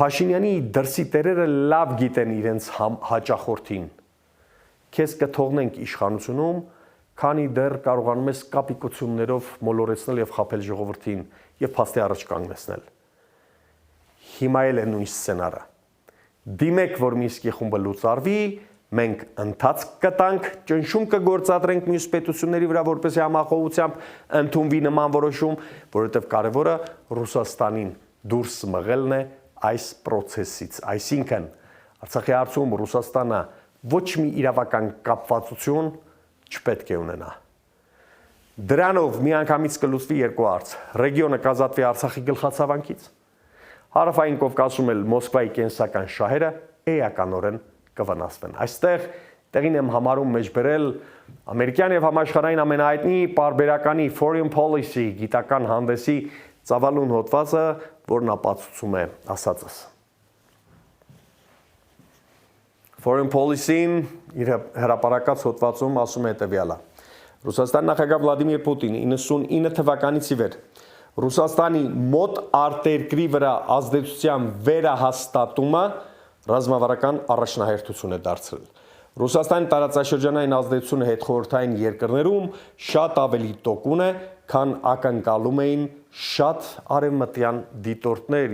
Փաշինյանի դրսի տերերը լավ գիտեն իրենց հաճախորդին։ Քեզ կթողնենք իշխանությունում, քանի դեռ կարողանում ես կապիկություններով մոլորեցնել եւ խաբել ժողովրդին եւ փաստի առաջ կանգնեցնել։ Հիմա էլ է նույն սցենարը։ Դիմեք, որ Մինսկի խումբը լուծարվի, մենք ընթացք կտանք, ճնշում կգործադրենք մյուս պետությունների վրա, որպեսզի համախոհությամբ ընդունվի նման որոշում, որովհետեւ կարևորը Ռուսաստանին դուրս մղելն է այս process-ից, այսինքն Արցախի հարցում Ռուսաստանը ոչ մի իրավական կապվածություն չպետք է ունենա։ Դրանով միանգամից կլուծվի երկու հարց։ Ռեգիոնը կազատվի Արցախի գլխացավանքից։ Հարավային Կովկասում էլ Մոսկվայի կենսական շահերը էականորեն կվնասվեն։ Այստեղ տեղին եմ համարում մեջբերել ամերիկյան եւ համաշխարհային ամենահայտնի պարբերականի Foreign Policy գիտական հանդեսի ծավալուն հոդվածը, որն ապացուցում է ասածս։ Foreign Policy-ն իր հրապարակած հոդվածում ասում է հետևյալը. Ռուսաստանի նախագահ Վլադիմիր Պուտինը 99 թվականից ի վեր Ռուսաստանի մոտ արտերկրի վրա ազդեցության վերահաստատումը ռազմավարական առաջնահերթություն է դարձրել։ Ռուսաստանի տարածաշրջանային ազդեցությունը հետխորհրդային երկրներում շատ ավելի տոկուն է, քան ակնկալում էին շատ արևմտյան դիտորդներ